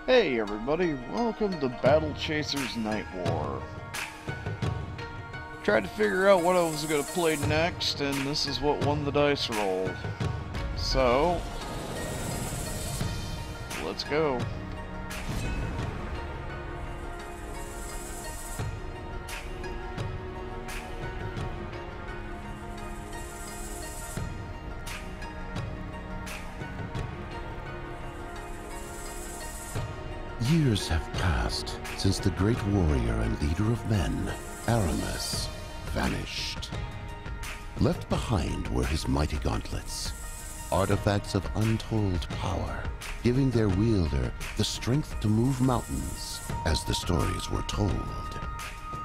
Hey everybody, welcome to Battle Chasers Nightwar. Tried to figure out what I was going to play next, and this is what won the dice roll. So, let's go. Years have passed since the great warrior and leader of men, Aramis, vanished. Left behind were his mighty gauntlets, artifacts of untold power, giving their wielder the strength to move mountains, as the stories were told.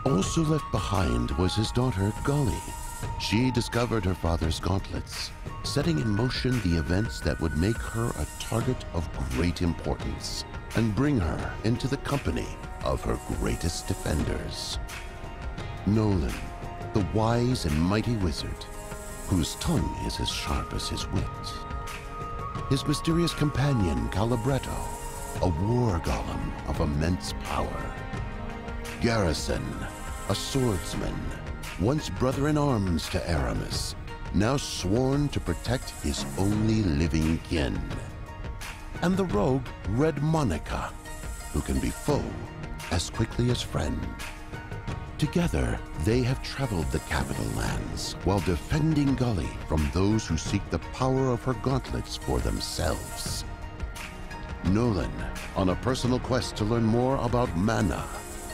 Also left behind was his daughter, Gully. She discovered her father's gauntlets, setting in motion the events that would make her a target of great importance and bring her into the company of her greatest defenders. Nolan, the wise and mighty wizard, whose tongue is as sharp as his wit. His mysterious companion, Calibretto, a war golem of immense power. Garrison, a swordsman, once brother-in-arms to Aramis, now sworn to protect his only living kin. And the rogue Red Monica, who can be foe as quickly as friend. Together, they have traveled the capital lands while defending Gully from those who seek the power of her gauntlets for themselves. Nolan, on a personal quest to learn more about mana,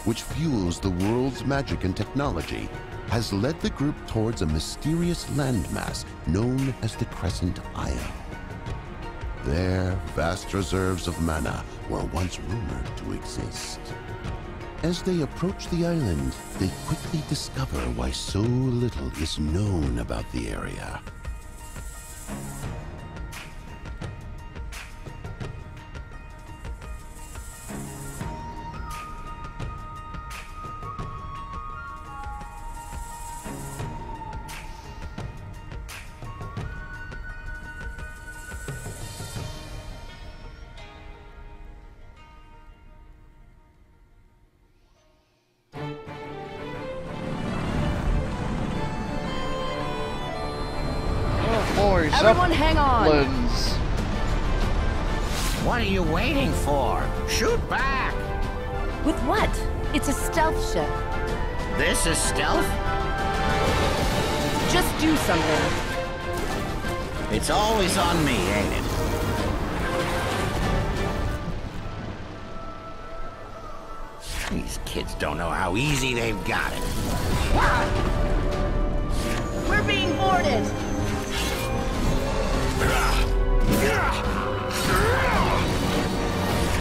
which fuels the world's magic and technology, has led the group towards a mysterious landmass known as the Crescent Isle. There, vast reserves of mana were once rumored to exist. As they approach the island, they quickly discover why so little is known about the area. Everyone hang on! Lens. What are you waiting for? Shoot back! With what? It's a stealth ship. This is stealth? Just do something. It's always on me, ain't it? These kids don't know how easy they've got it. We're being boarded!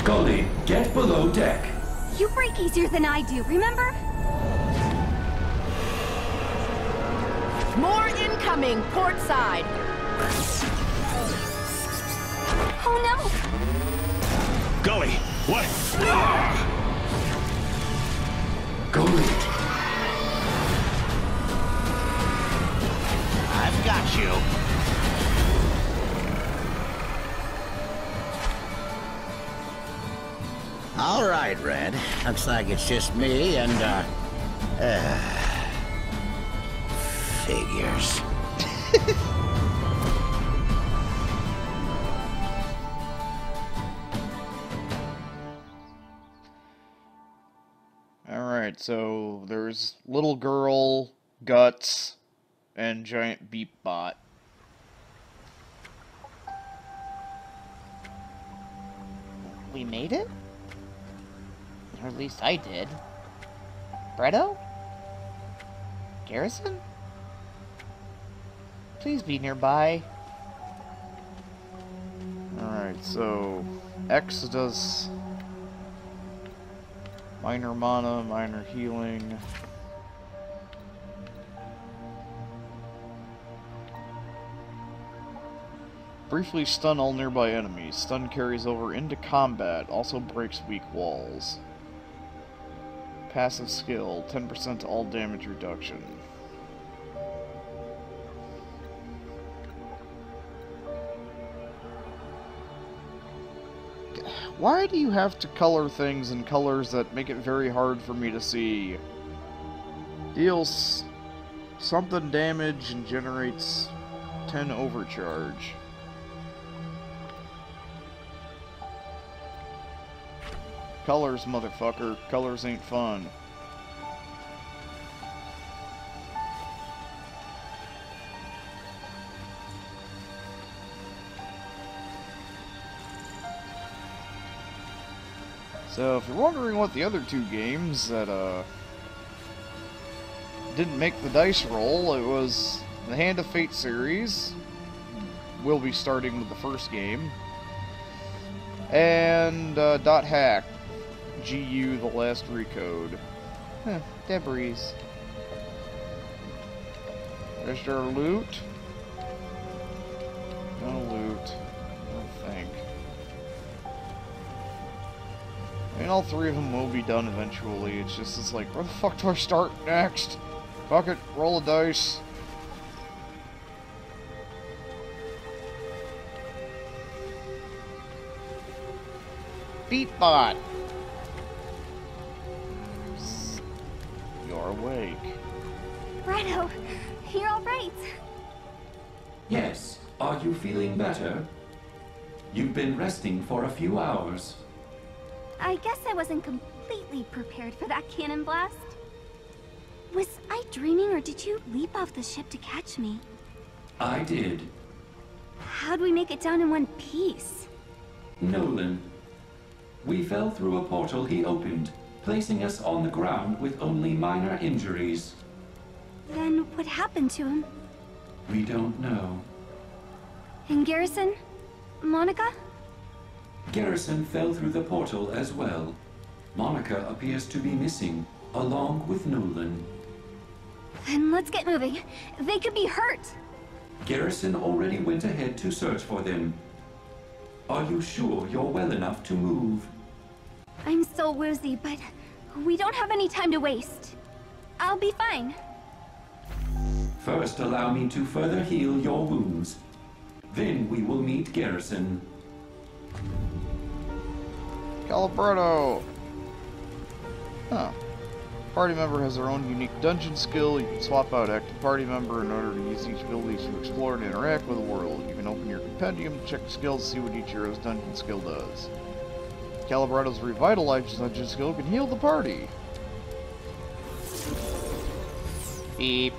Gully, get below deck. You break easier than I do, remember? More incoming, port side! Oh no! Gully, what? Gully. I've got you. All right, Red. Looks like it's just me and, figures. Alright, so there's little girl, guts, and giant beep bot. We made it? Or at least I did. Bretto? Garrison? Please be nearby. Alright, so X does minor mana, minor healing. Briefly stun all nearby enemies. Stun carries over into combat, also breaks weak walls. Passive skill, 10% to all damage reduction. Why do you have to color things in colors that make it very hard for me to see? Deals something damage and generates 10 overcharge. Colors, motherfucker. Colors ain't fun. So, if you're wondering what the other two games that, didn't make the dice roll, it was the Hand of Fate series. We'll be starting with the first game. And, Dot Hack. GU, the last recode. Huh, debris. Is there loot? No loot. I don't think. I mean, all three of them will be done eventually. It's like, where the fuck do I start next? Fuck it, roll a dice. Beatbot! You're awake. Bredo, you're alright. Yes. Are you feeling better? You've been resting for a few hours. I guess I wasn't completely prepared for that cannon blast. Was I dreaming, or did you leap off the ship to catch me? I did. How'd we make it down in one piece? Nolan. We fell through a portal he opened, placing us on the ground with only minor injuries. Then what happened to him? We don't know. And Garrison? Monica? Garrison fell through the portal as well. Monica appears to be missing, along with Nolan. Then let's get moving. They could be hurt. Garrison already went ahead to search for them. Are you sure you're well enough to move? I'm so woozy, but we don't have any time to waste. I'll be fine. First, allow me to further heal your wounds. Then we will meet Garrison. Calibretto! Huh. Party member has their own unique dungeon skill. You can swap out active party member in order to use each ability to explore and interact with the world. You can open your compendium to check the skills to see what each hero's dungeon skill does. Calibretto's revitalized dungeon skill can heal the party. Beep.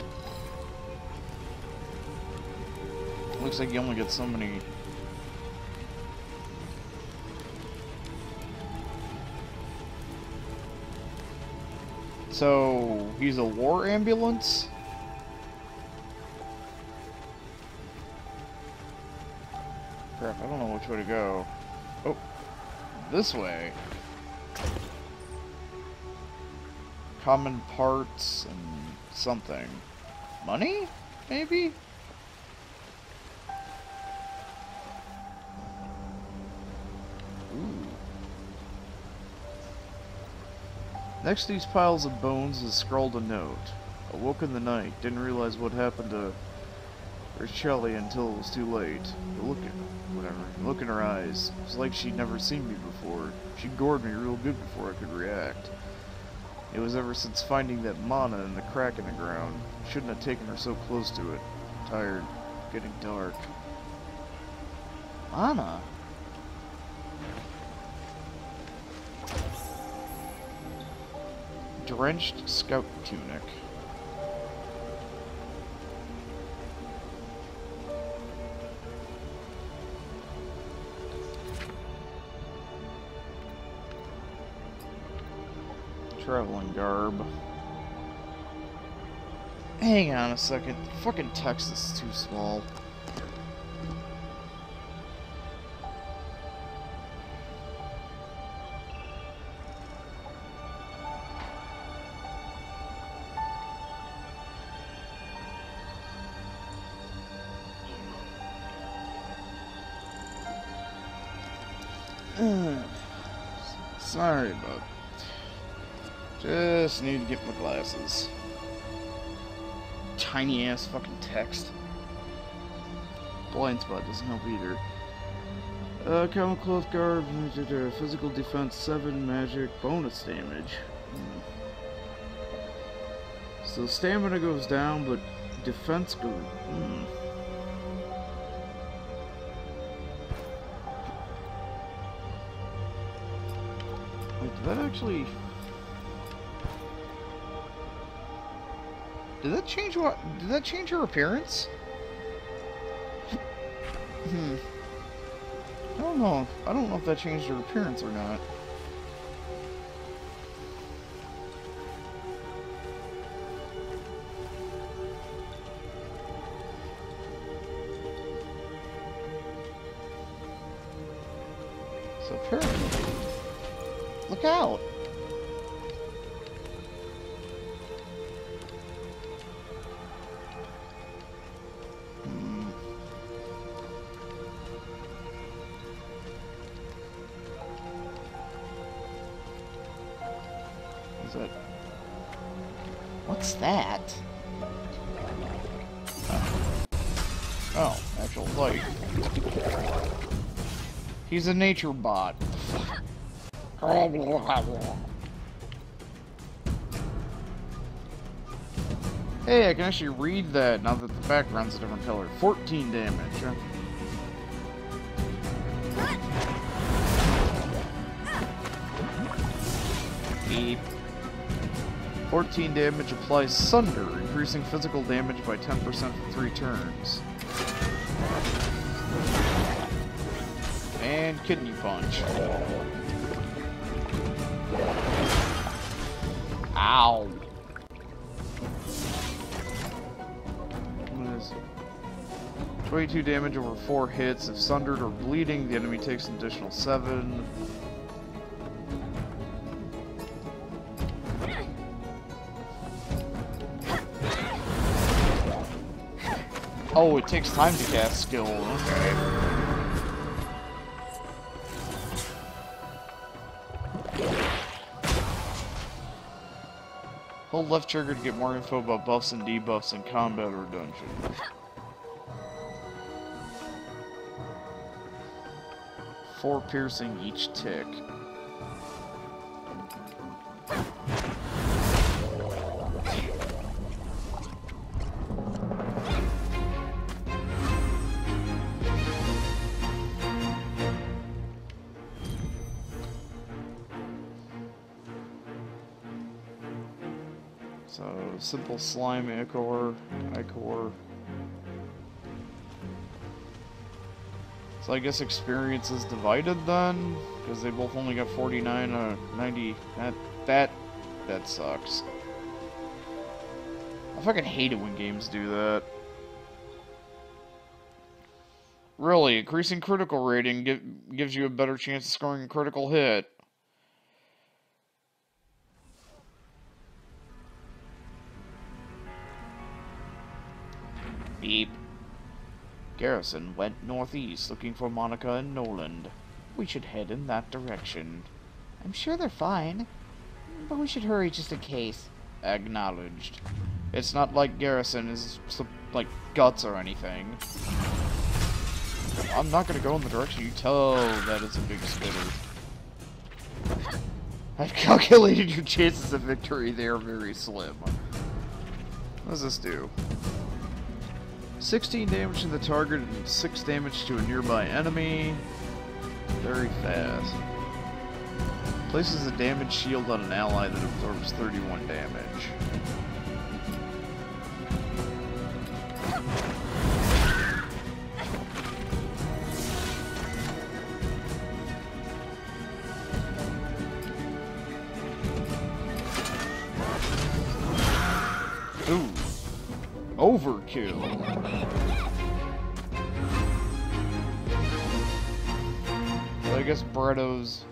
Looks like you only get so many. So, he's a war ambulance? Crap, I don't know which way to go. Oh, this way. Common parts and something. Money? Maybe? Ooh. Next to these piles of bones is scrawled a note. Awoke in the night, didn't realize what happened to Richelli until it was too late. But look in her eyes. It's like she'd never seen me before. She gored me real good before I could react. It was ever since finding that mana in the crack in the ground. Shouldn't have taken her so close to it. I'm tired. Getting dark. Mana? Drenched scout tunic. Traveling garb. Hang on a second. The fucking text is too small. Sorry about it. Just need to get my glasses. Tiny ass fucking text. Blind spot doesn't help either. Common cloth garb, physical defense 7, magic, bonus damage. So stamina goes down, but defense goes... Wait, did that actually... Did that change what? Did that change her appearance? I don't know. I don't know if that changed her appearance or not. So apparently, look out! What's that? Oh, actual light. He's a nature bot. Hey, I can actually read that now that the background's a different color. 14 damage. Huh? Beep. 14 damage applies Sunder, increasing physical damage by 10% for 3 turns. And Kidney Punch. Ow. What is it? 22 damage over 4 hits. If sundered or bleeding, the enemy takes an additional 7. Oh, it takes time to cast skill. Okay. Hold left trigger to get more info about buffs and debuffs in combat or dungeon. Four piercing each tick. So, simple slime, Ichor. So I guess experience is divided then? Because they both only got 49 out of 90. That sucks. I fucking hate it when games do that. Really, increasing critical rating gives you a better chance of scoring a critical hit. Beep. Garrison went northeast looking for Monica and Noland. We should head in that direction. I'm sure they're fine, but we should hurry just in case. Acknowledged. It's not like Garrison is, like, guts or anything. I'm not gonna go in the direction you tell that it's a big spitter. I've calculated your chances of victory. They are very slim. What does this do? 16 damage to the target and 6 damage to a nearby enemy. Very fast. Places a damage shield on an ally that absorbs 31 damage. Ooh. Overkill. So I guess Bretto's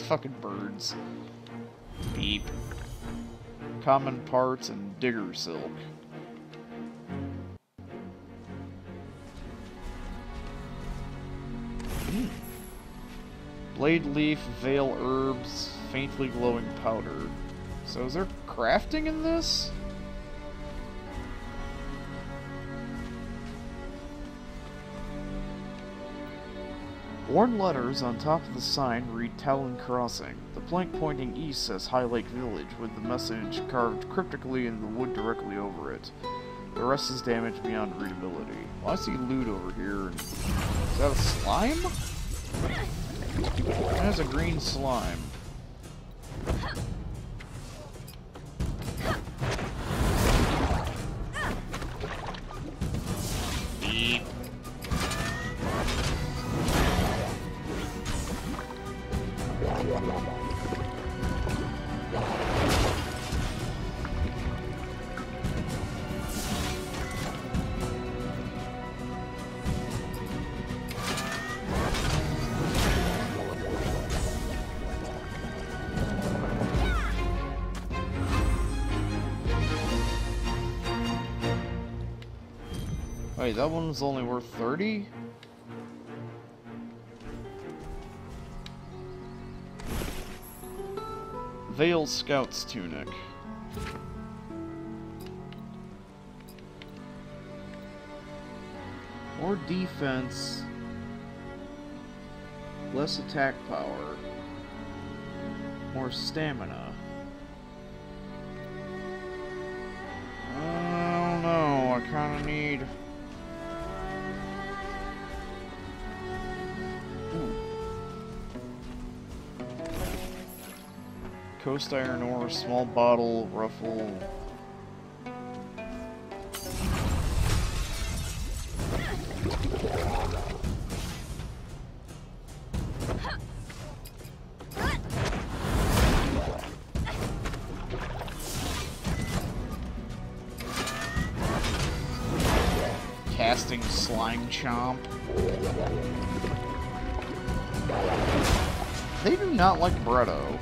fucking birds. Beep. Common parts and digger silk. Blade leaf, veil herbs, faintly glowing powder. So is there crafting in this? Worn letters on top of the sign read Talon Crossing. The plank pointing east says High Lake Village, with the message carved cryptically in the wood directly over it. The rest is damaged beyond readability. Well, I see loot over here. And is that a slime? That's a green slime. Beep. Wait, that one's only worth 30? Veil Scout's Tunic. More defense, less attack power, more stamina. I don't know, I kinda need... Coast iron ore, small bottle, ruffle. Casting slime chomp. They do not like Bretto.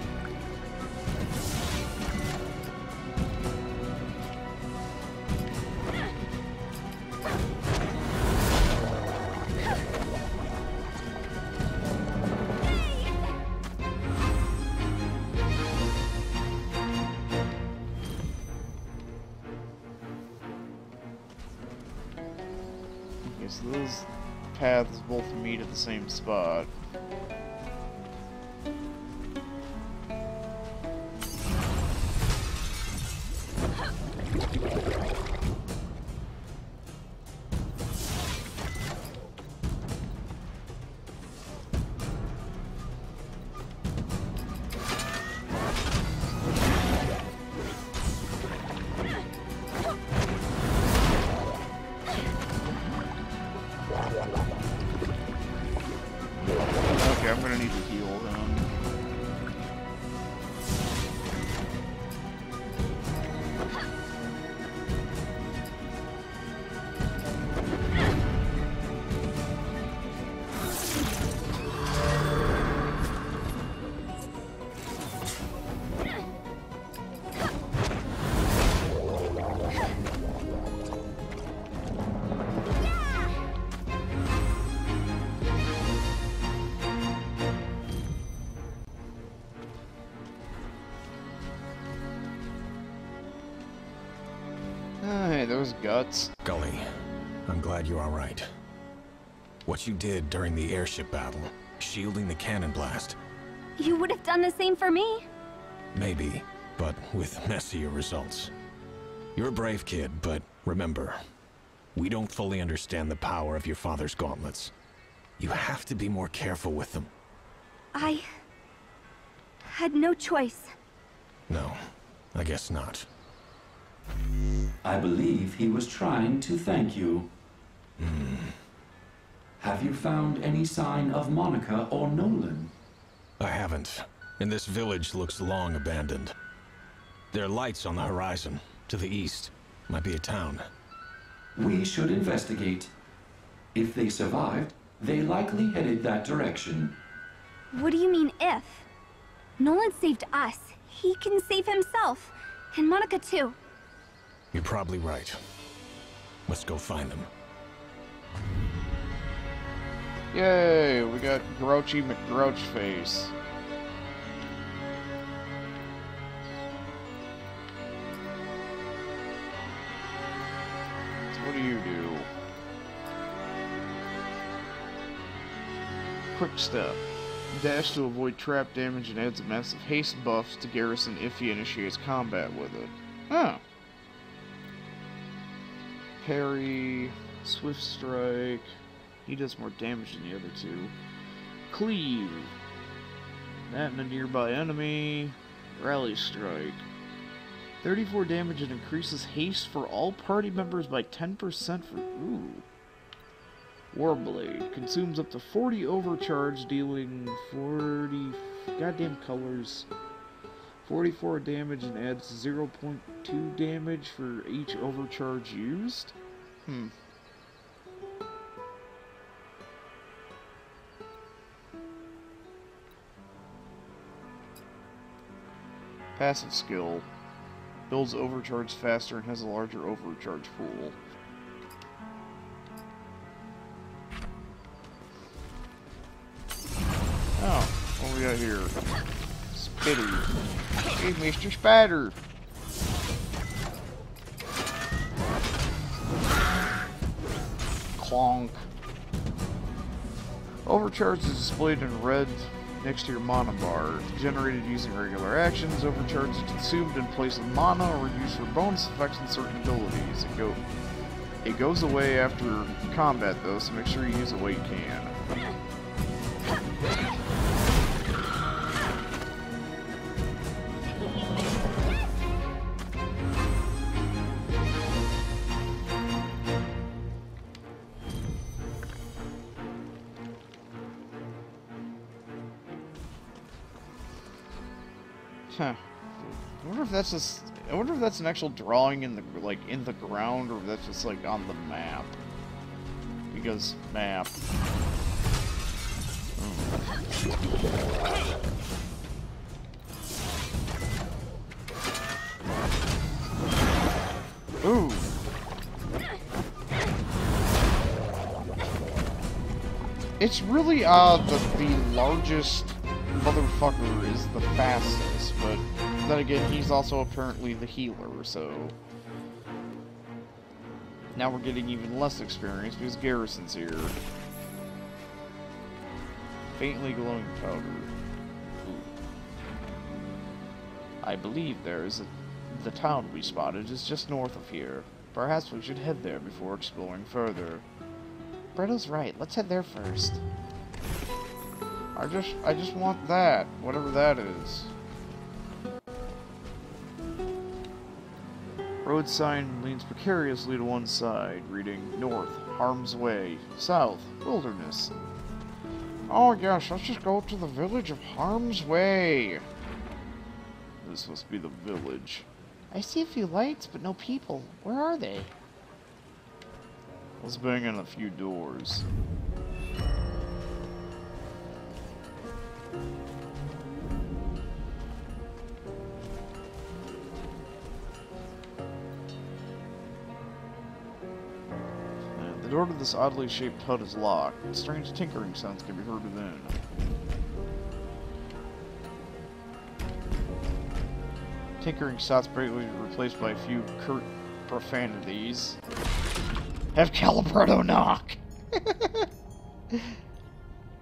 So those paths both meet at the same spot. Okay, I'm gonna need to heal him. Hey, those guts. Gully, I'm glad you're alright. What you did during the airship battle, shielding the cannon blast. You would have done the same for me. Maybe, but with messier results. You're a brave kid, but remember, we don't fully understand the power of your father's gauntlets. You have to be more careful with them. I had no choice. No, I guess not. I believe he was trying to thank you. Have you found any sign of Monica or Nolan? I haven't, and this village looks long abandoned. There are lights on the horizon, to the east. Might be a town. We should investigate. If they survived, they likely headed that direction. What do you mean, if? Nolan saved us. He can save himself. And Monica, too. You're probably right. Let's go find them. Yay, we got Grouchy McGrouchface. So what do you do? Quick step. Dash to avoid trap damage and adds a massive haste buff to Garrison if he initiates combat with it. Huh. Parry, Swift Strike. He does more damage than the other two. Cleave. That and a nearby enemy. Rally Strike. 34 damage and increases haste for all party members by 10% for... Ooh. Warblade. Consumes up to 40 overcharge, dealing 40... goddamn colors. 44 damage and adds 0.2 damage for each overcharge used? Passive skill. Builds overcharge faster and has a larger overcharge pool. Oh, what we got here? Spitty. Hey, Mr. Spider! Clonk. Overcharge is displayed in red next to your mana bar. Generated using regular actions, overcharge is consumed in place of mana or used for bonus effects and certain abilities. It goes away after combat though, so make sure you use it while you can. Huh. I wonder if that's an actual drawing in the in the ground, or if that's just like on the map. Because map. Ooh. It's really odd that the largest motherfucker is the fastest, but then again, he's also apparently the healer, so... Now we're getting even less experience because Garrison's here. Faintly glowing powder. Ooh. I believe the town we spotted is just north of here. Perhaps we should head there before exploring further. Bretto's right, let's head there first. I just want that, whatever that is. Road sign leans precariously to one side, reading north, harm's way, south, wilderness. Oh yes, let's just go to the village of Harm's Way. This must be the village. I see a few lights, but no people. Where are they? Let's bang on a few doors. The door to this oddly shaped hut is locked. Strange tinkering sounds can be heard within. Tinkering sounds greatly replaced by a few curt profanities. Have Calibretto knock!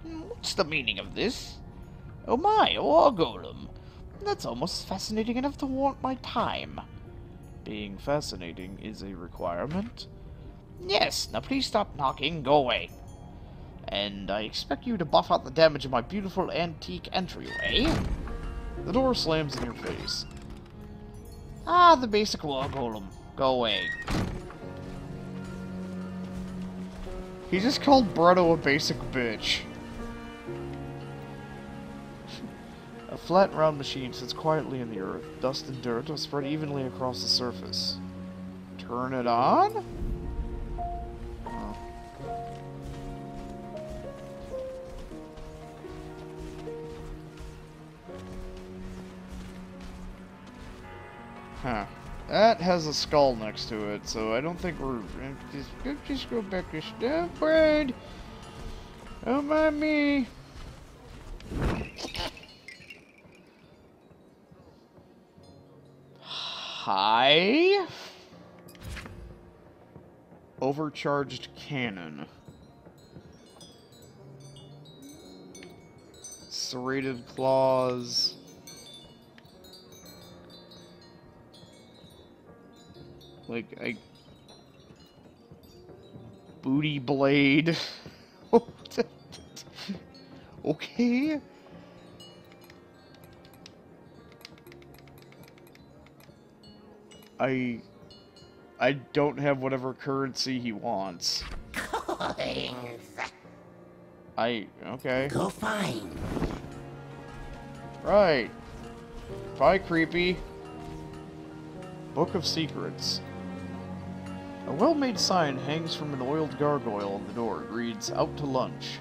What's the meaning of this? Oh my, a war golem. That's almost fascinating enough to warrant my time. Being fascinating is a requirement? Yes, now please stop knocking, go away. And I expect you to buff out the damage of my beautiful antique entryway. The door slams in your face. Ah, the basic war golem. Go away. He just called Bretto a basic bitch. A flat, round machine sits quietly in the earth. Dust and dirt are spread evenly across the surface. Turn it on? Huh. That has a skull next to it, so I don't think we're... Just go back to stuff, Brad. Oh, my me. Hi? Overcharged cannon. serrated claws. Like, booty blade. Okay. I don't have whatever currency he wants. Okay. Go find. Right. Bye, creepy. Book of Secrets. A well-made sign hangs from an oiled gargoyle on the door. It reads, "Out to lunch."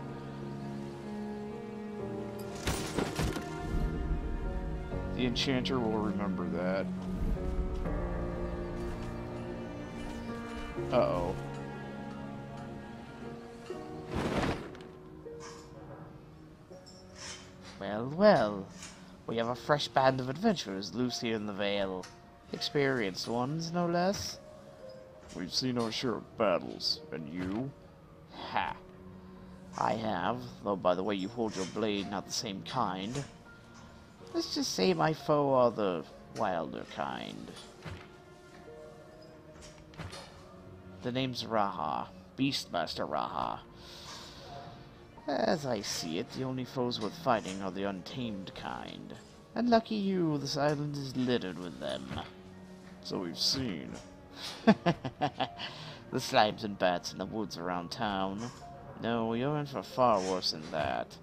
The enchanter will remember that. Uh-oh. Well, well. We have a fresh band of adventurers loose here in the Vale. Experienced ones, no less. We've seen our share of battles. And you? Ha. I have, though by the way you hold your blade, not the same kind. Let's just say my foe are the wilder kind. The name's Raha, Beastmaster Raha. As I see it, the only foes worth fighting are the untamed kind. And lucky you, this island is littered with them. So we've seen. The slimes and bats in the woods around town. No, you're in for far worse than that.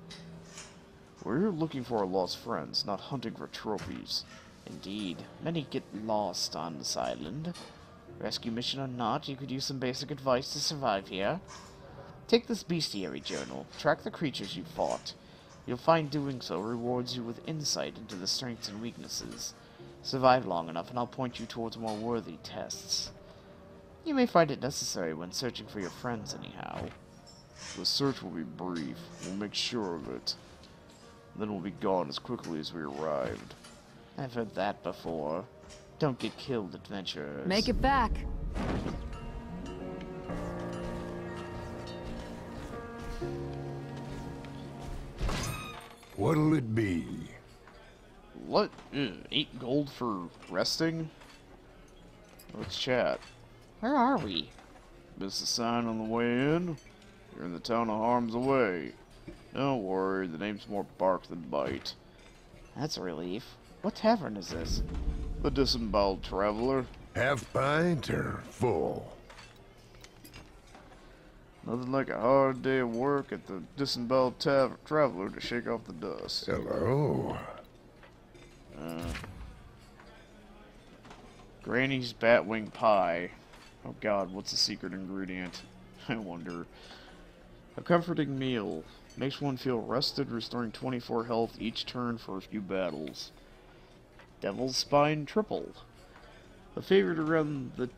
We're here looking for our lost friends, not hunting for trophies. Indeed, many get lost on this island. Rescue mission or not, you could use some basic advice to survive here. Take this bestiary journal. Track the creatures you fought. You'll find doing so rewards you with insight into the strengths and weaknesses. Survive long enough and I'll point you towards more worthy tests. You may find it necessary when searching for your friends anyhow. The search will be brief. We'll make sure of it. Then we'll be gone as quickly as we arrived. I've heard that before. Don't get killed, adventurers. Make it back. What'll it be? What? 8 gold for resting? Let's chat. Where are we? Missed the sign on the way in? You're in the town of Harm's Away. Don't worry, the name's more bark than bite. That's a relief. What tavern is this? The Disemboweled Traveler. Half pint or full? Nothing like a hard day of work at the Disemboweled Traveler to shake off the dust. Hello. Granny's Batwing Pie. Oh god, what's the secret ingredient? I wonder. A comforting meal. Makes one feel rested, restoring 24 health each turn for a few battles. Devil's Spine Triple. A favorite around the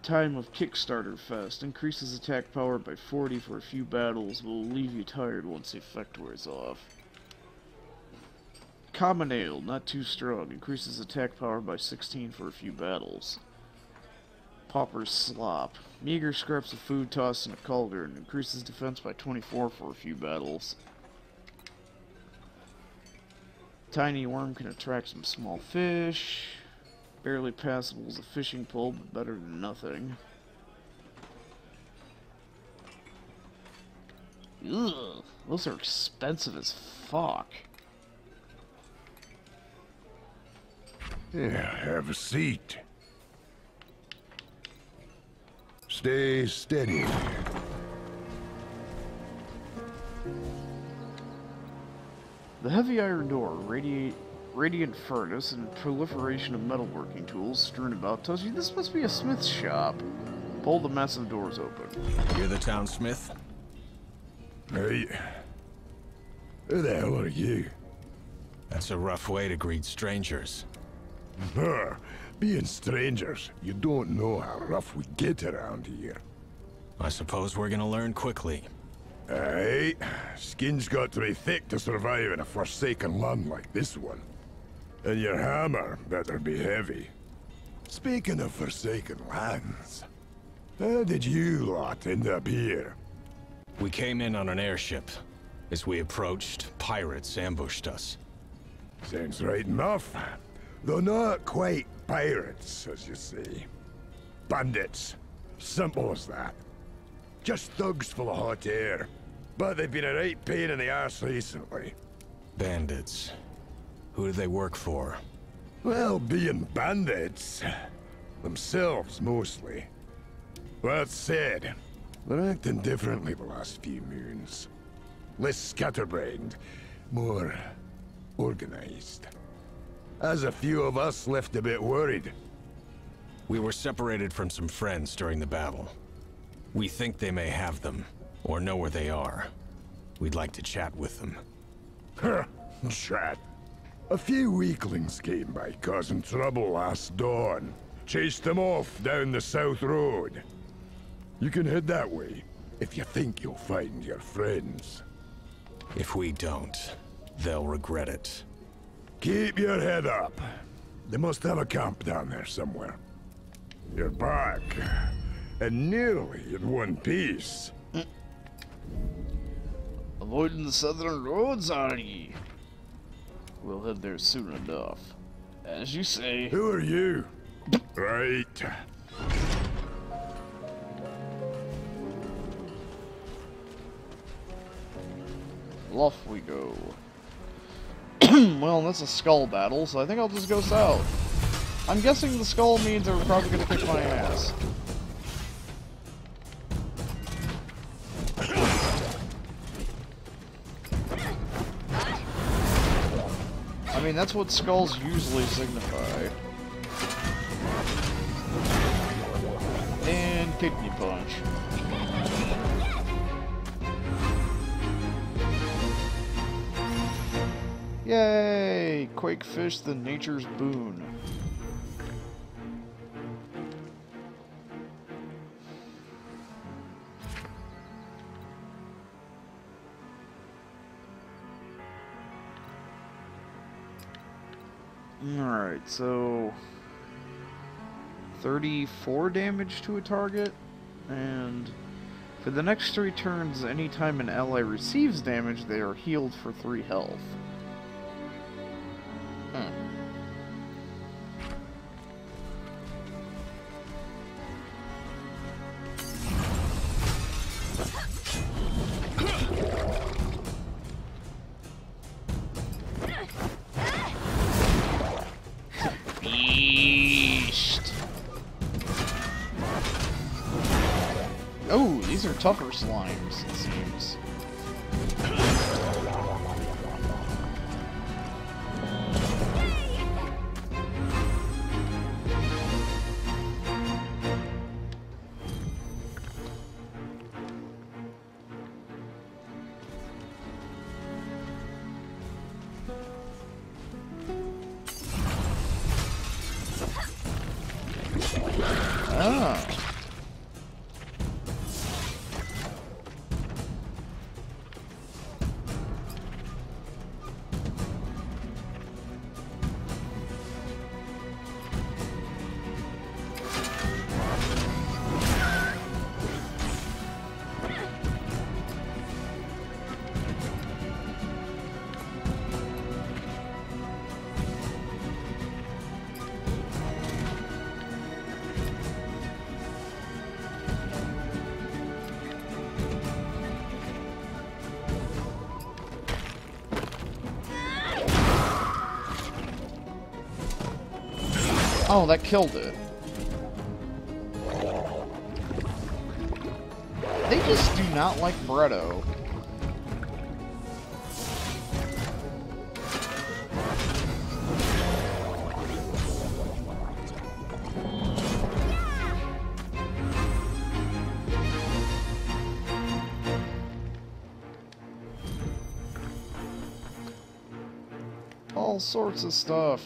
time of Kickstarter Fest. Increases attack power by 40 for a few battles, will leave you tired once the effect wears off. Common Ale, not too strong. Increases attack power by 16 for a few battles. Pauper's Slop. Meager scraps of food tossed in a cauldron. Increases defense by 24 for a few battles. Tiny Worm can attract some small fish. Barely passable as a fishing pole, but better than nothing. Ugh, those are expensive as fuck. Yeah, have a seat. Stay steady. The heavy iron door, radiant furnace, and proliferation of metalworking tools strewn about tells you this must be a smith's shop. Pull the massive doors open. You're the town smith? Hey. Who the hell are you? That's a rough way to greet strangers. Being strangers, you don't know how rough we get around here. I suppose we're gonna learn quickly. Aye, skin's got to be thick to survive in a forsaken land like this one. And your hammer better be heavy. Speaking of forsaken lands, how did you lot end up here? We came in on an airship. As we approached, pirates ambushed us. Sounds right enough. Though not quite pirates, as you say. Bandits. Simple as that. Just thugs full of hot air. But they've been a right pain in the arse recently. Bandits. Who do they work for? Well, being bandits. Themselves, mostly. That said, they're acting differently the last few moons. Less scatterbrained. More organized. As a few of us left a bit worried. We were separated from some friends during the battle. We think they may have them, or know where they are. We'd like to chat with them. Chat. A few weaklings came by causing trouble last dawn. Chased them off down the south road. You can head that way, if you think you'll find your friends. If we don't, they'll regret it. Keep your head up. They must have a camp down there somewhere. You're back. And nearly in one piece. Avoiding the southern roads, are ye? We'll head there soon enough. As you say. Who are you? Right. Off we go. Well, that's a skull battle, so I think I'll just go south. I'm guessing the skull means they're probably gonna kick my ass. I mean, that's what skulls usually signify. And kidney punch. Yay! Quakefish, the nature's boon. Alright, so 34 damage to a target, and for the next 3 turns, anytime an ally receives damage, they are healed for 3 health. Oh, these are tougher slimes, it seems. Oh. Oh, that killed it. They just do not like Bretto. All sorts of stuff.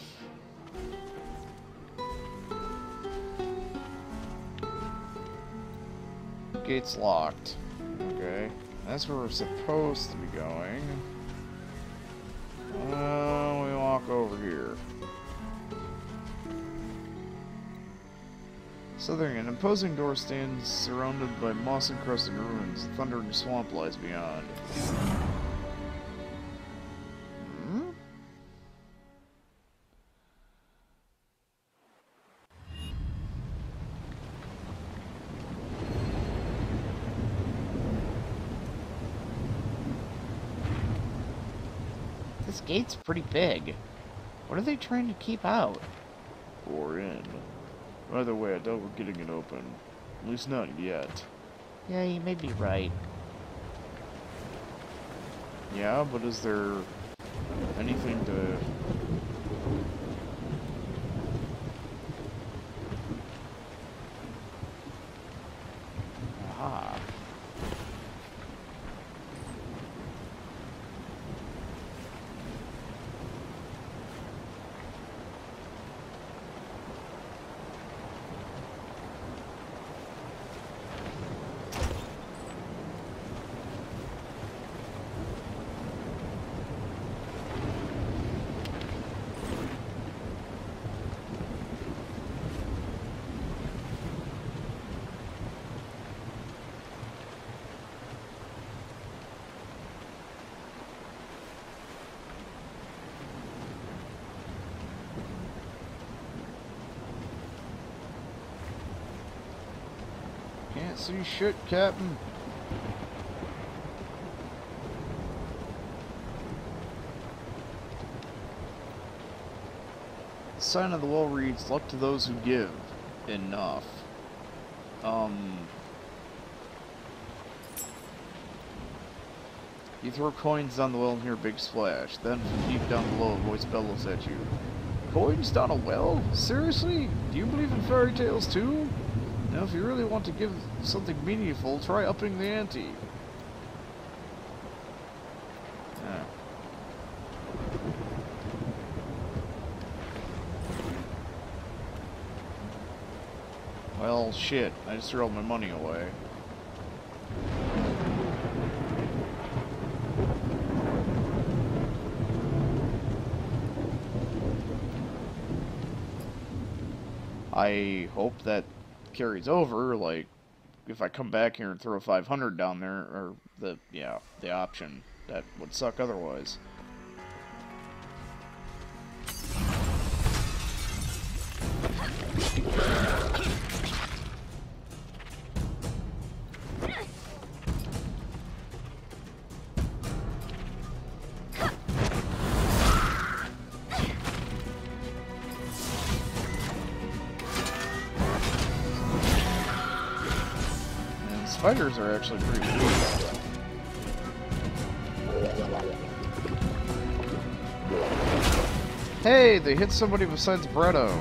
Gate's locked. Okay. That's where we're supposed to be going. We walk over here. Southern, an imposing door stands surrounded by moss-encrusted ruins. The thundering swamp lies beyond. This gate's pretty big. What are they trying to keep out? Or in. Either way, I doubt we're getting it open. At least not yet. Yeah, you may be right. Yeah, but is there anything to... Aha. Can't see shit, Captain. The sign of the wall reads, "Luck to those who give." Enough. You throw coins down the well and hear a big splash. Then from deep down below, a voice bellows at you. Coins down a well? Seriously? Do you believe in fairy tales too? Now, if you really want to give something meaningful, try upping the ante. Yeah. Well, shit. I just threw all my money away. I hope that carries over, like, if I come back here and throw a 500 down there, or the option, that would suck otherwise. Spiders are actually pretty cool. Hey, they hit somebody besides Bretto.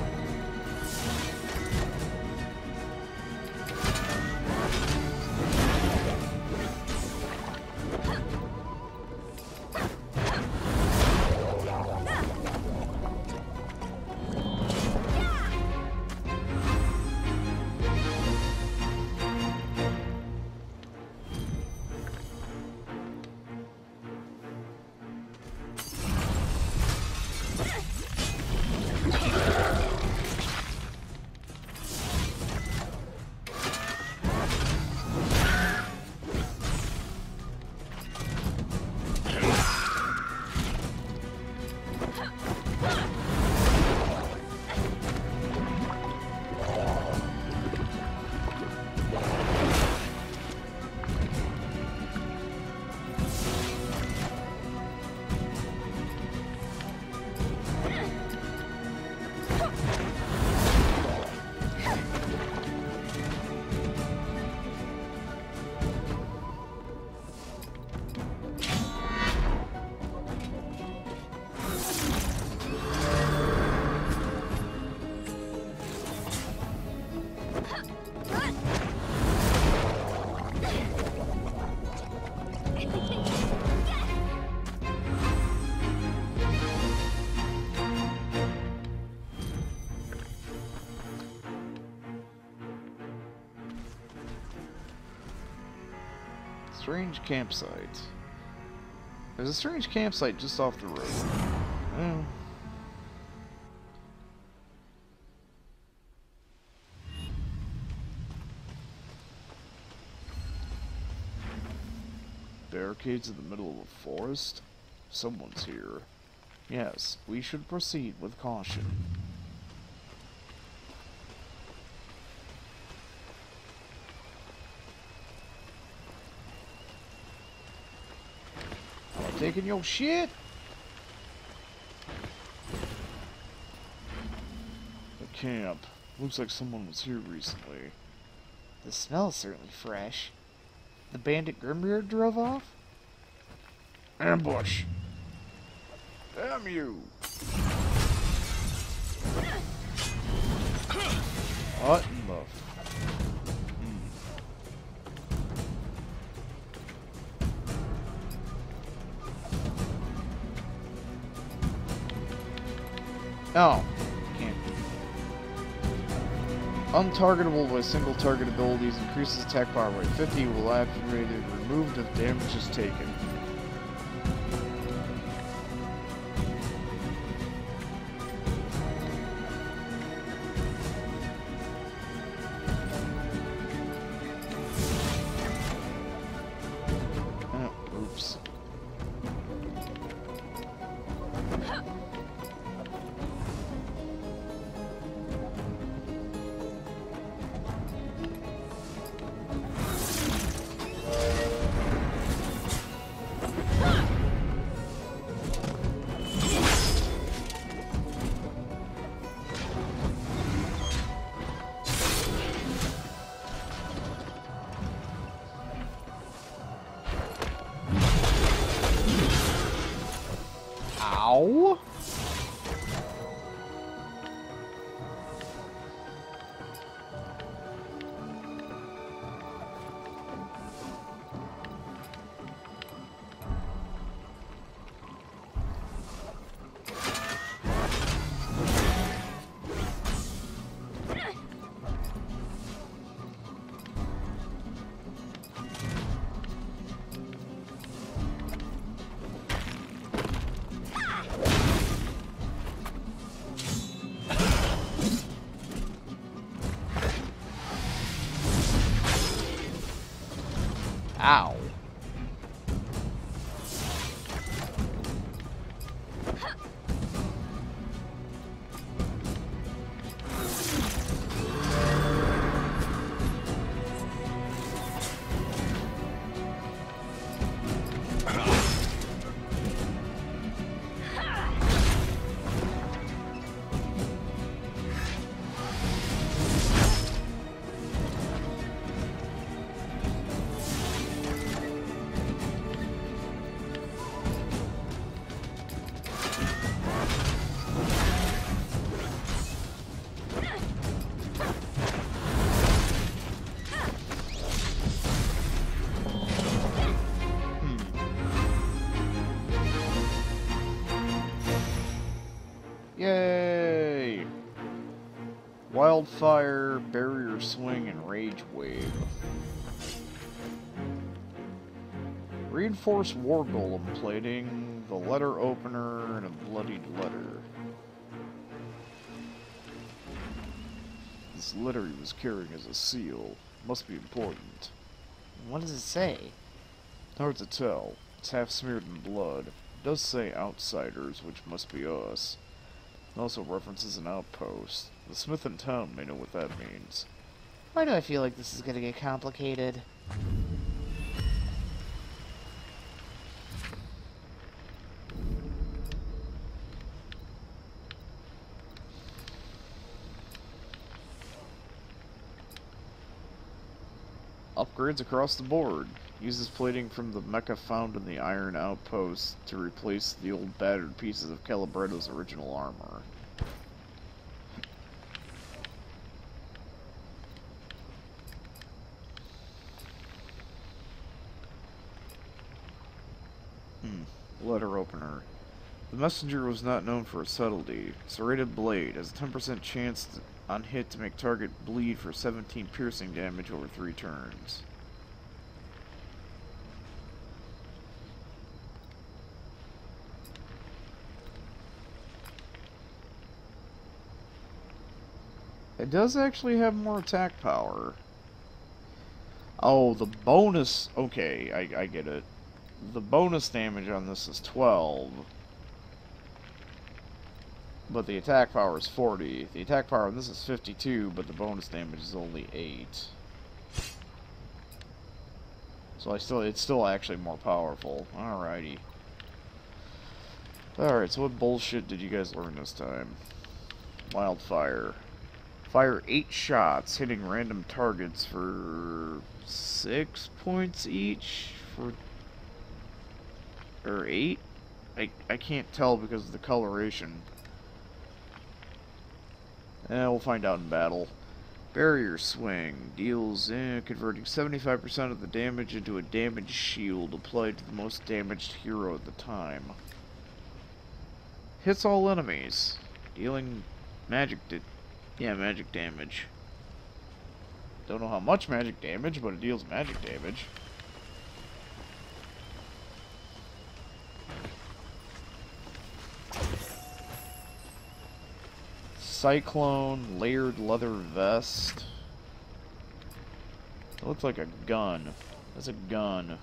Strange campsite. There's a strange campsite just off the road. Well, barricades in the middle of a forest? Someone's here. Yes, we should proceed with caution. Taking your shit? camp. Looks like someone was here recently. The smell's certainly fresh. The bandit Grimbeard drove off? Ambush! Damn you! What in the... Oh. Can't. Untargetable by single target abilities increases attack power by 50 will activate it removed if damage is taken. Oops. Ow! Ow. Yay! Wildfire, Barrier Swing, and Rage Wave. Reinforced War Golem plating, the letter opener, and a bloodied letter. This letter he was carrying as a seal. Must be important. What does it say? Hard to tell. It's half smeared in blood. It does say outsiders, which must be us. It also references an outpost. The smith in town may know what that means. Why do I feel like this is gonna get complicated? Upgrades across the board. Uses plating from the mecha found in the iron outpost to replace the old battered pieces of Calibretto's original armor. Letter opener. The messenger was not known for its subtlety. Serrated blade has a 10% chance on hit to make target bleed for 17 piercing damage over 3 turns. It does actually have more attack power. Oh, the bonus... Okay, I get it. The bonus damage on this is 12. But the attack power is 40. The attack power on this is 52, but the bonus damage is only 8. So it's still actually more powerful. Alrighty. Alright, so what bullshit did you guys learn this time? Wildfire. Fire 8 shots, hitting random targets for 6 points each. Or 8? I can't tell because of the coloration. We'll find out in battle. Barrier swing deals converting 75% of the damage into a damage shield applied to the most damaged hero at the time. Hits all enemies, dealing magic damage. Don't know how much magic damage, but it deals magic damage. Cyclone, layered leather vest. It looks like a gun. That's a gun.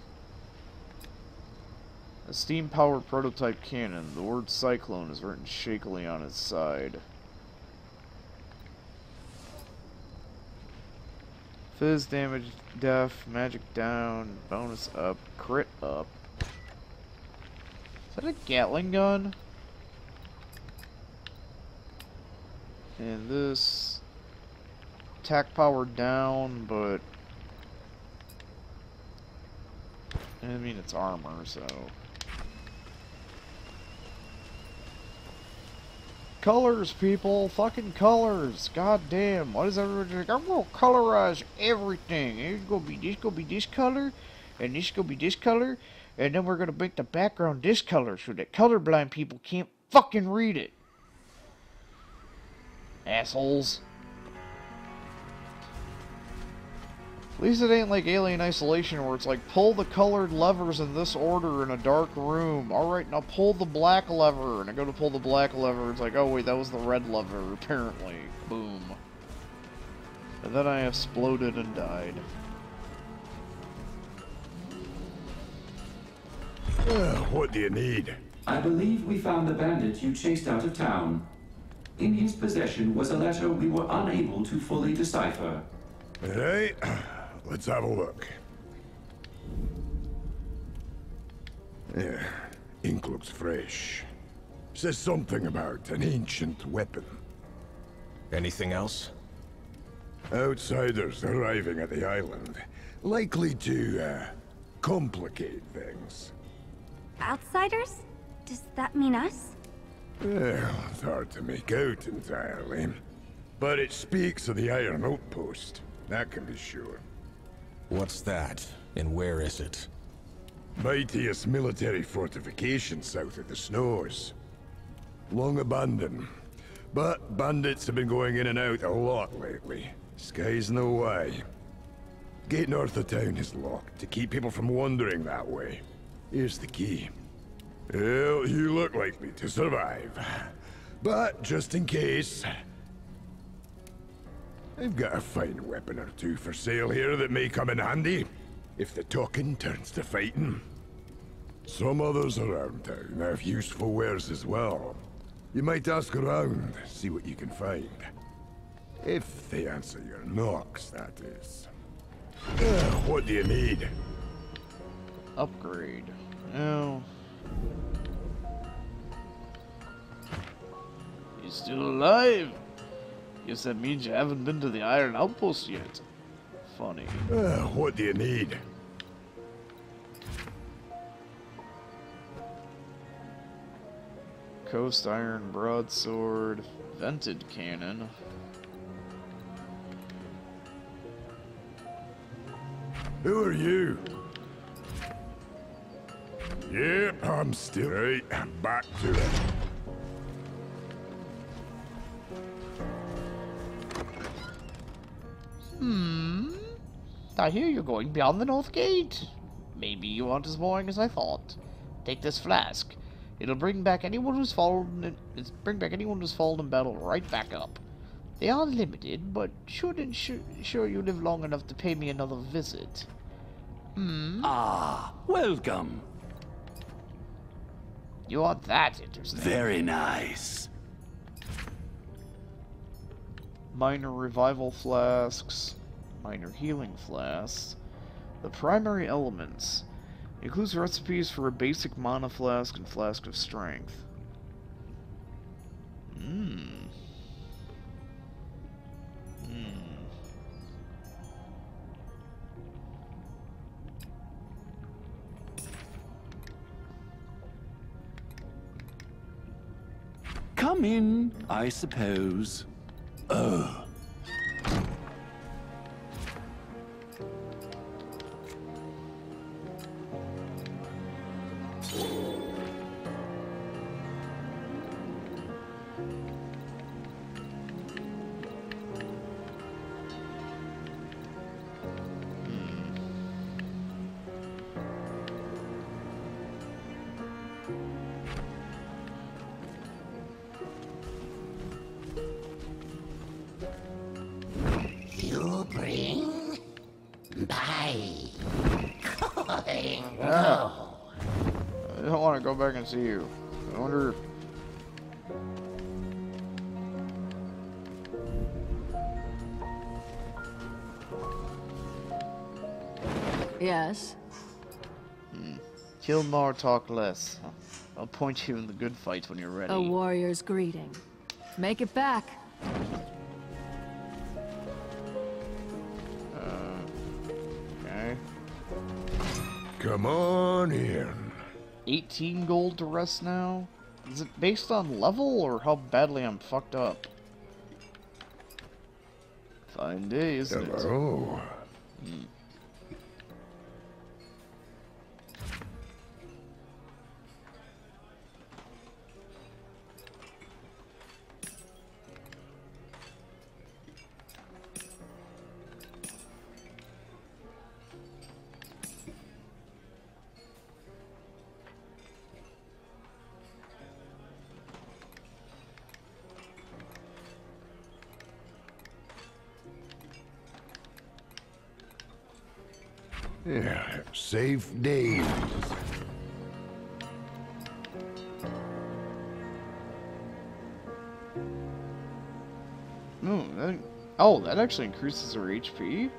A steam-powered prototype cannon. The word Cyclone is written shakily on its side. Fizz damage, def, magic down, bonus up, crit up. Is that a Gatling gun? And this attack power down, but I mean it's armor, so colors, people, fucking colors. God damn, what is everybody like? I'm gonna colorize everything. It's gonna be this color, and this gonna be this color, and then we're gonna make the background this color so that colorblind people can't fucking read it. Assholes. At least it ain't like Alien Isolation where it's like, pull the colored levers in this order in a dark room. Alright, now pull the black lever. And I go to pull the black lever, it's like, oh wait, that was the red lever, apparently. Boom. And then I exploded and died. What do you need? I believe we found the bandit you chased out of town. In his possession was a letter we were unable to fully decipher. Alright, let's have a look. Yeah, ink looks fresh. Says something about an ancient weapon. Anything else? Outsiders arriving at the island. Likely to, complicate things. Outsiders? Does that mean us? Well, it's hard to make out entirely. But it speaks of the Iron Outpost. That can be sure. What's that? And where is it? Mightiest military fortification south of the snows. Long abandoned. But bandits have been going in and out a lot lately. Sky's no why. Gate north of town is locked to keep people from wandering that way. Here's the key. Well, you look likely to survive. But just in case, I've got a fine weapon or two for sale here that may come in handy if the talking turns to fighting. Some others around town have useful wares as well. You might ask around, see what you can find. If they answer your knocks, that is. What do you need? Upgrade. Oh. You're still alive? Guess that means you haven't been to the Iron Outpost yet. Funny. What do you need? Coast Iron Broadsword. Vented Cannon. Who are you? Yep, I'm still right. Back to it. I hear you're going beyond the North Gate. Maybe you aren't as boring as I thought. Take this flask. It'll bring back anyone who's fallen in battle right back up. They are limited, but should ensure you live long enough to pay me another visit. Ah, welcome. You are that interesting. Very nice. Minor revival flasks. Minor healing flasks. The primary elements. Includes recipes for a basic mana flask and flask of strength. come in, I suppose. Oh. You bring by calling. Yeah. I don't want to go back and see you. I wonder. Yes. Kill more, talk less. I'll point you in the good fights when you're ready. A warrior's greeting. Make it back. Okay. Come on in. 18 gold to rest now? Is it based on level or how badly I'm fucked up? Fine day, isn't it? Hello. Yeah, safe days. Oh, that actually increases her HP?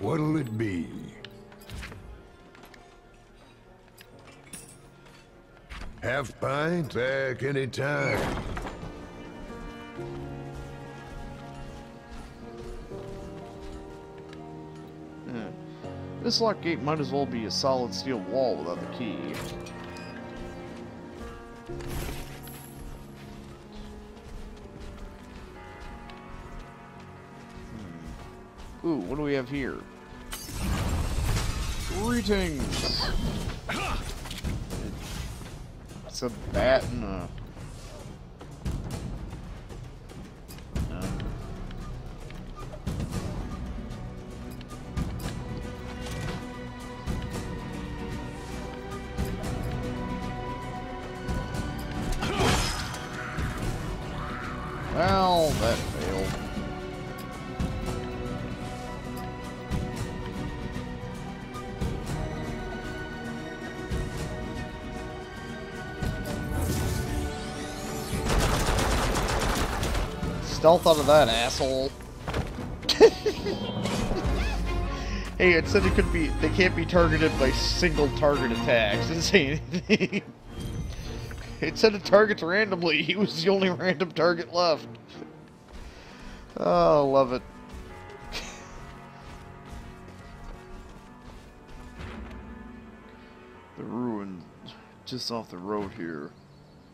What'll it be? Half pint, back any time. This lock gate might as well be a solid steel wall without the key. Ooh, what do we have here? Greetings! It's a bat and a... Well, that failed. Stealth out of that, asshole. Hey, it said they can't be targeted by single target attacks. It didn't say anything. It said it targets randomly. He was the only random target left. Oh, love it. The ruins just off the road here.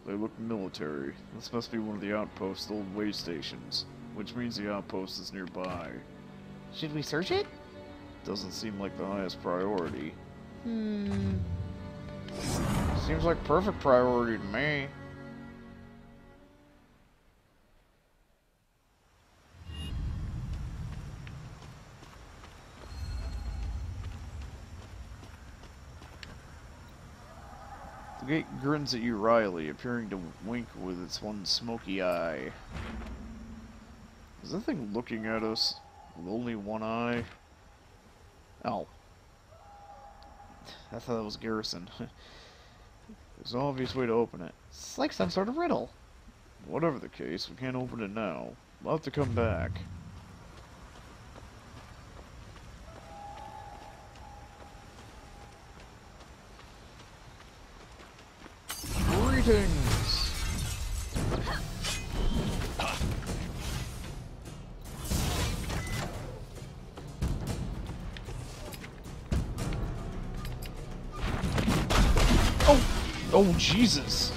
They look military. This must be one of the outposts, the old way stations. Which means the outpost is nearby. Should we search it? Doesn't seem like the highest priority. Seems like perfect priority to me. The gate grins at you wryly, appearing to wink with its one smoky eye. Is that thing looking at us with only one eye? Oh. I thought that was Garrison. There's an obvious way to open it. It's like some sort of riddle. Whatever the case, we can't open it now. We'll have to come back. Greetings! Oh, Jesus.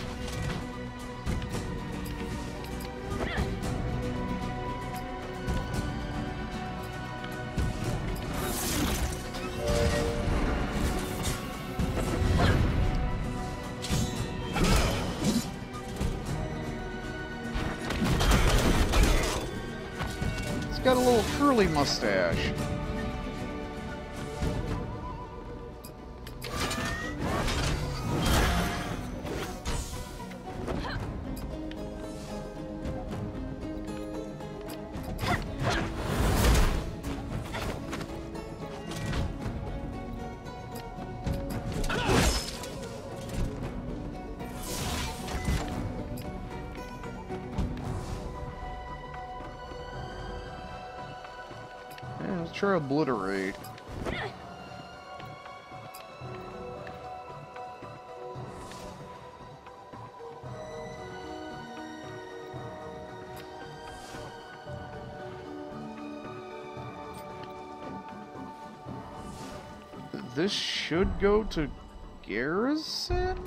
He's got a little curly mustache. Yeah, let's try obliterate. This should go to Garrison?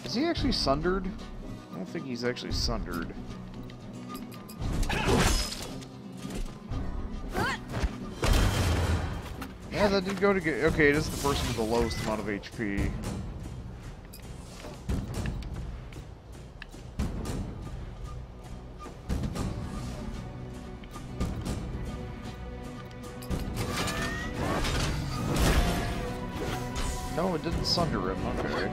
Is he actually sundered? I don't think he's actually sundered. Yeah, that did go to get. Okay, this is the person with the lowest amount of HP. No, it didn't sunder him. Okay.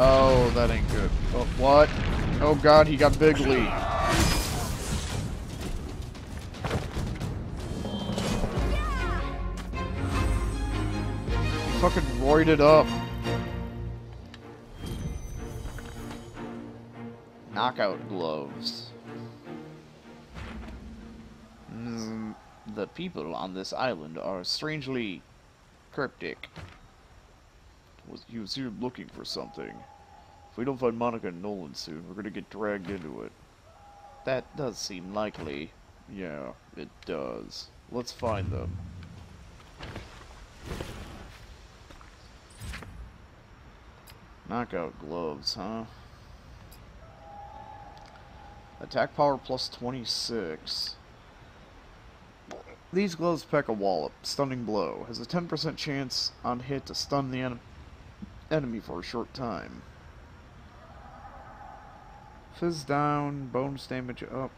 Oh, that ain't good. Oh, what? Oh god, he got bigly. He fucking roided up. Knockout gloves. The people on this island are strangely cryptic. He was here looking for something. If we don't find Monica and Nolan soon, we're gonna get dragged into it. That does seem likely. Yeah, it does. Let's find them. Knockout gloves, huh? Attack power plus 26. These gloves pack a wallop. Stunning blow. Has a 10% chance on hit to stun the enemy for a short time. Fizz down. Bonus damage up.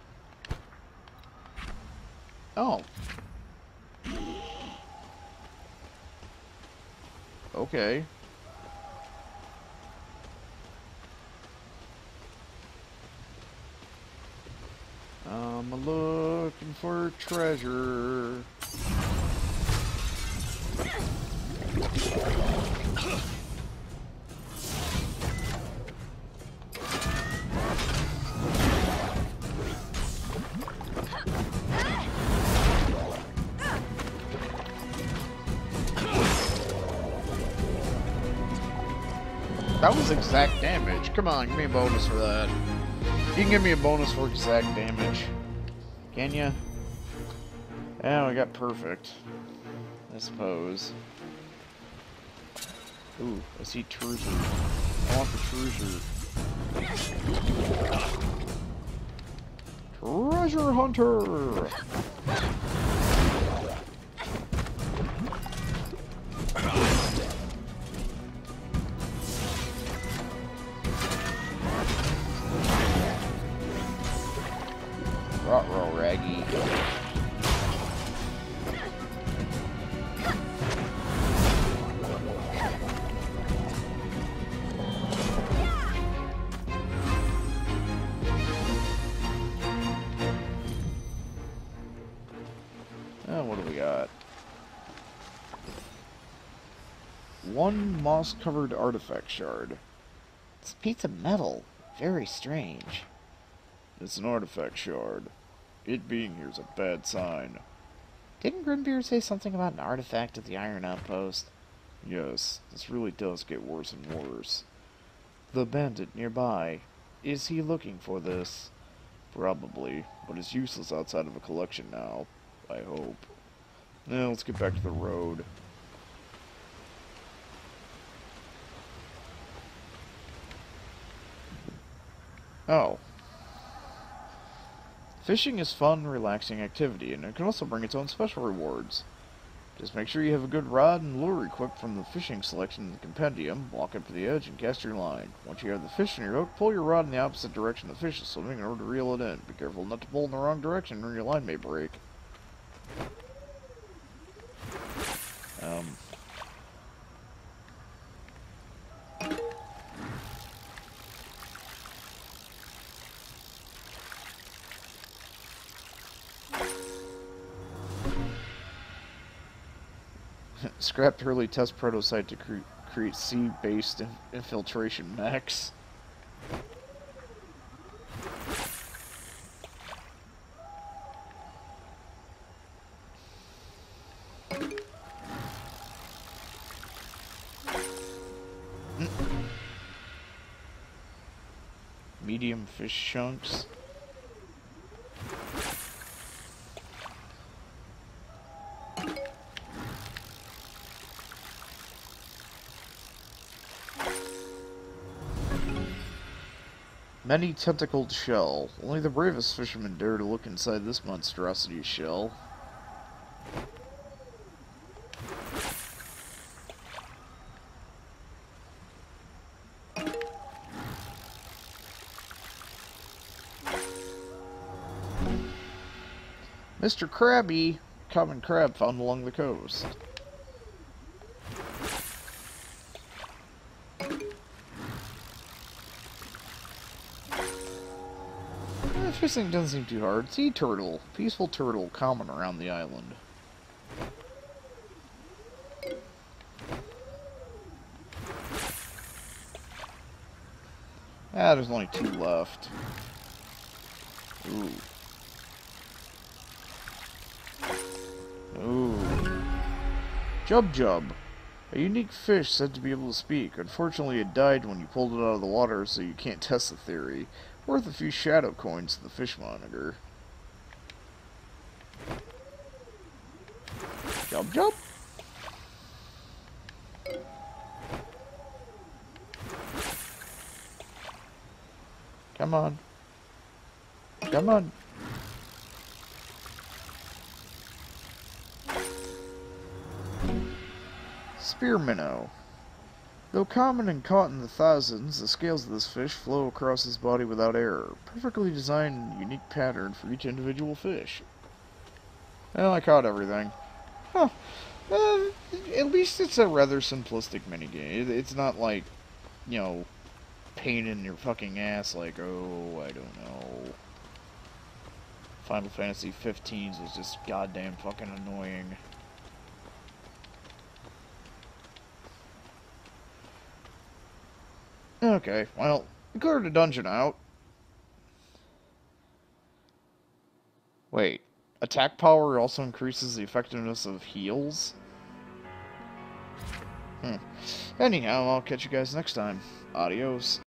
Oh. Okay. I'm looking for treasure. That was exact damage. Come on, give me a bonus for that. You can give me a bonus for exact damage. Can ya? Yeah, we got perfect. I suppose. Ooh, I see treasure. I want the treasure. Treasure hunter! Ruh-roh, Raggy. Oh, what do we got? One moss-covered artifact shard. It's a piece of metal. Very strange. It's an artifact shard. It being here is a bad sign. Didn't Grimbeard say something about an artifact at the Iron Outpost? Yes, this really does get worse and worse. The bandit nearby. Is he looking for this? Probably, but it's useless outside of a collection now. I hope. Now, let's get back to the road. Oh. Fishing is fun, relaxing activity, and it can also bring its own special rewards. Just make sure you have a good rod and lure equipped from the fishing selection in the compendium, walk up to the edge, and cast your line. Once you have the fish in your hook, pull your rod in the opposite direction the fish is swimming in order to reel it in. Be careful not to pull in the wrong direction or your line may break. Scrapped early test prototype to create sea-based infiltration mechs. Medium fish chunks. Many tentacled shell. Only the bravest fishermen dare to look inside this monstrosity's shell. Mr. Krabby, common crab found along the coast. Fishing doesn't seem too hard. Sea turtle. Peaceful turtle common around the island. Ah, there's only 2 left. Ooh. Ooh. Jub Jub. A unique fish said to be able to speak. Unfortunately, it died when you pulled it out of the water, so you can't test the theory. Worth a few shadow coins to the fish monitor. Jub Jub? Come on. Come on. Spear minnow. Though common and caught in the thousands, the scales of this fish flow across his body without error, perfectly designed in a unique pattern for each individual fish. Well, I caught everything. Huh. At least it's a rather simplistic minigame. It's not like, you know, pain in your fucking ass like, oh, I don't know. Final Fantasy 15's was just goddamn fucking annoying. Okay, well, we cleared the dungeon out. Wait, attack power also increases the effectiveness of heals? Anyhow, I'll catch you guys next time. Adios.